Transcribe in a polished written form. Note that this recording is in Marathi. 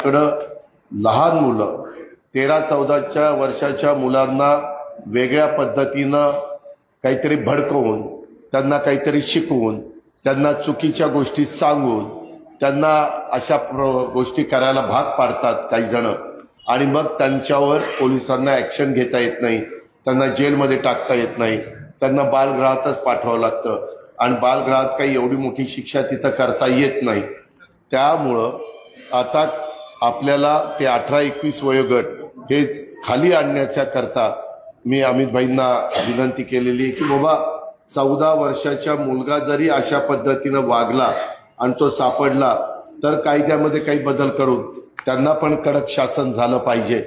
आपल्याकडं लहान मुलं 13-14 वर्षाच्या मुलांना वेगळ्या पद्धतीनं काहीतरी भडकवून, त्यांना काहीतरी शिकवून, त्यांना चुकीच्या गोष्टी सांगून, त्यांना अशा गोष्टी करायला भाग पाडतात काही जण आणि मग त्यांच्यावर पोलिसांना ऍक्शन घेता येत नाही, त्यांना जेलमध्ये टाकता येत नाही, त्यांना बालगृहातच पाठवावं लागतं आणि बालगृहात काही एवढी मोठी शिक्षा तिथं करता येत नाही। त्यामुळं आता आपल्याला ते 18-21 वयोगट हे खाली आणण्याच्या करता मी अमित भाईंना विनंती केलेली आहे की बाबा 14 वर्षाचा मुलगा जरी अशा पद्धतीनं वागला आणि तो सापडला तर कायद्यामध्ये काही बदल करून त्यांना पण कडक शासन झालं पाहिजे।